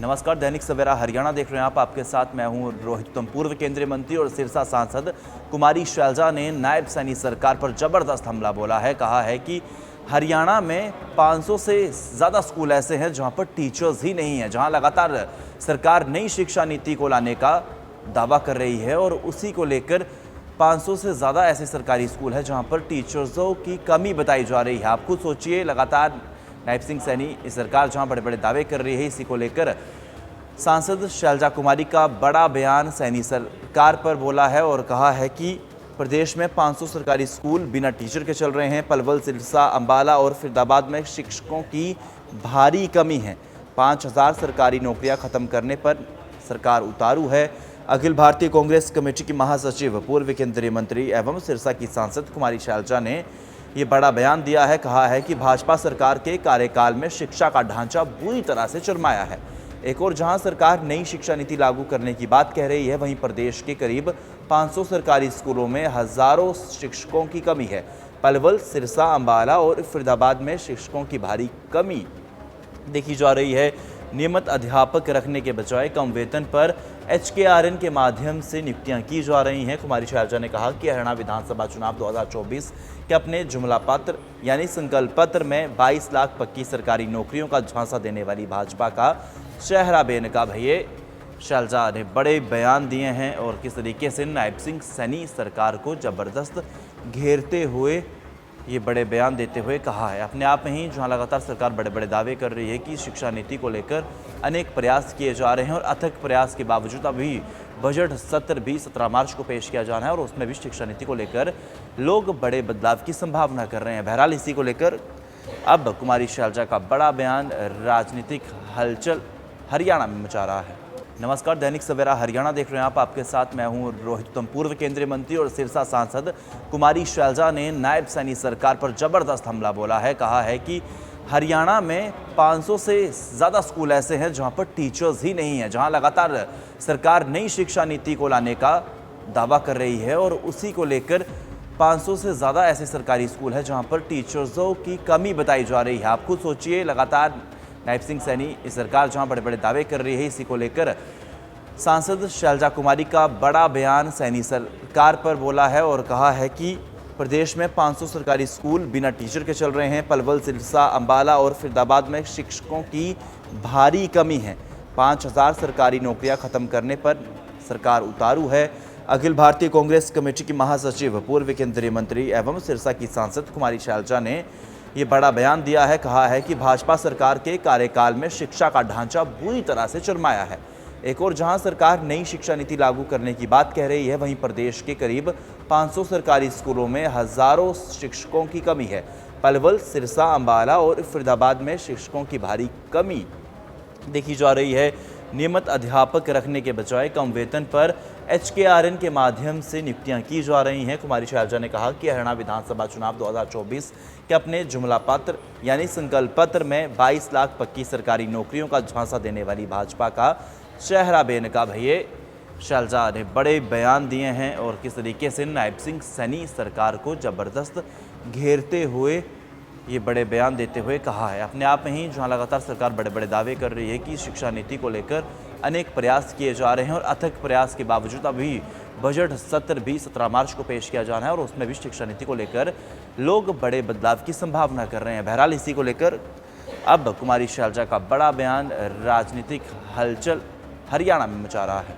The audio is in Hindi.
नमस्कार, दैनिक सवेरा हरियाणा देख रहे हैं आप। आपके साथ मैं हूं रोहित उत्तम। पूर्व केंद्रीय मंत्री और सिरसा सांसद कुमारी शैलजा ने नायब सैनी सरकार पर जबरदस्त हमला बोला है। कहा है कि हरियाणा में 500 से ज़्यादा स्कूल ऐसे हैं जहां पर टीचर्स ही नहीं हैं, जहां लगातार सरकार नई शिक्षा नीति को लाने का दावा कर रही है और उसी को लेकर 500 से ज़्यादा ऐसे सरकारी स्कूल हैं जहां पर टीचर्सों की कमी बताई जा रही है। आप खुद सोचिए, लगातार नायब सिंह सैनी इस सरकार जहां बड़े बड़े दावे कर रही है, इसी को लेकर सांसद शैलजा कुमारी का बड़ा बयान सैनी सरकार पर बोला है और कहा है कि प्रदेश में 500 सरकारी स्कूल बिना टीचर के चल रहे हैं। पलवल, सिरसा, अंबाला और फरीदाबाद में शिक्षकों की भारी कमी है। 5000 सरकारी नौकरियां खत्म करने पर सरकार उतारू है। अखिल भारतीय कांग्रेस कमेटी की महासचिव, पूर्व केंद्रीय मंत्री एवं सिरसा की सांसद कुमारी शैलजा ने ये बड़ा बयान दिया है। कहा है कि भाजपा सरकार के कार्यकाल में शिक्षा का ढांचा बुरी तरह से चरमाया है। एक और जहां सरकार नई शिक्षा नीति लागू करने की बात कह रही है, वहीं प्रदेश के करीब 500 सरकारी स्कूलों में हजारों शिक्षकों की कमी है। पलवल, सिरसा, अंबाला और फरीदाबाद में शिक्षकों की भारी कमी देखी जा रही है। नियमित अध्यापक रखने के बजाय कम वेतन पर HKRN के माध्यम से नियुक्तियां की जा रही हैं। कुमारी शैलजा ने कहा कि हरियाणा विधानसभा चुनाव 2024 के अपने जुमला पत्र यानी संकल्प पत्र में 22 लाख पक्की सरकारी नौकरियों का झांसा देने वाली भाजपा का चेहरा बेनकाब है। ये शैलजा ने बड़े बयान दिए हैं और किस तरीके से नायब सिंह सैनी सरकार को जबरदस्त घेरते हुए ये बड़े बयान देते हुए कहा है। अपने आप में ही जहां लगातार सरकार बड़े बड़े दावे कर रही है कि शिक्षा नीति को लेकर अनेक प्रयास किए जा रहे हैं और अथक प्रयास के बावजूद अभी बजट सत्र भी 17 मार्च को पेश किया जाना है और उसमें भी शिक्षा नीति को लेकर लोग बड़े बदलाव की संभावना कर रहे हैं। बहरहाल इसी को लेकर अब कुमारी शैलजा का बड़ा बयान राजनीतिक हलचल हरियाणा में मचा रहा है। नमस्कार, दैनिक सवेरा हरियाणा देख रहे हैं आप। आपके साथ मैं हूं रोहित उत्तम। पूर्व केंद्रीय मंत्री और सिरसा सांसद कुमारी शैलजा ने नायब सैनी सरकार पर जबरदस्त हमला बोला है। कहा है कि हरियाणा में 500 से ज़्यादा स्कूल ऐसे हैं जहां पर टीचर्स ही नहीं हैं, जहां लगातार सरकार नई शिक्षा नीति को लाने का दावा कर रही है और उसी को लेकर 500 से ज़्यादा ऐसे सरकारी स्कूल हैं जहां पर टीचर्सों की कमी बताई जा रही है। आप खुद सोचिए, लगातार नायब सिंह सैनी इस सरकार जहां बड़े बड़े दावे कर रही है, इसी को लेकर सांसद शैलजा कुमारी का बड़ा बयान सैनी सरकार पर बोला है और कहा है कि प्रदेश में 500 सरकारी स्कूल बिना टीचर के चल रहे हैं। पलवल, सिरसा, अंबाला और फरीदाबाद में शिक्षकों की भारी कमी है। 5000 सरकारी नौकरियां खत्म करने पर सरकार उतारू है। अखिल भारतीय कांग्रेस कमेटी की महासचिव, पूर्व केंद्रीय मंत्री एवं सिरसा की सांसद कुमारी शैलजा ने ये बड़ा बयान दिया है। कहा है कि भाजपा सरकार के कार्यकाल में शिक्षा का ढांचा बुरी तरह से चरमाया है। एक और जहां सरकार नई शिक्षा नीति लागू करने की बात कह रही है, वहीं प्रदेश के करीब 500 सरकारी स्कूलों में हजारों शिक्षकों की कमी है। पलवल, सिरसा, अंबाला और फरीदाबाद में शिक्षकों की भारी कमी देखी जा रही है। नियमित अध्यापक रखने के बजाय कम वेतन पर HKRN के माध्यम से नियुक्तियां की जा रही हैं। कुमारी शैलजा ने कहा कि हरियाणा विधानसभा चुनाव 2024 के अपने जुमला पत्र यानी संकल्प पत्र में 22 लाख पक्की सरकारी नौकरियों का झांसा देने वाली भाजपा का चेहरा बेनकाब है। ये शैलजा ने बड़े बयान दिए हैं और किस तरीके से नायब सिंह सैनी सरकार को जबरदस्त घेरते हुए ये बड़े बयान देते हुए कहा है। अपने आप में ही जहां लगातार सरकार बड़े बड़े दावे कर रही है कि शिक्षा नीति को लेकर अनेक प्रयास किए जा रहे हैं और अथक प्रयास के बावजूद अभी बजट सत्र भी 17 मार्च को पेश किया जाना है और उसमें भी शिक्षा नीति को लेकर लोग बड़े बदलाव की संभावना कर रहे हैं। बहरहाल इसी को लेकर अब कुमारी शैलजा का बड़ा बयान राजनीतिक हलचल हरियाणा में मचा रहा है।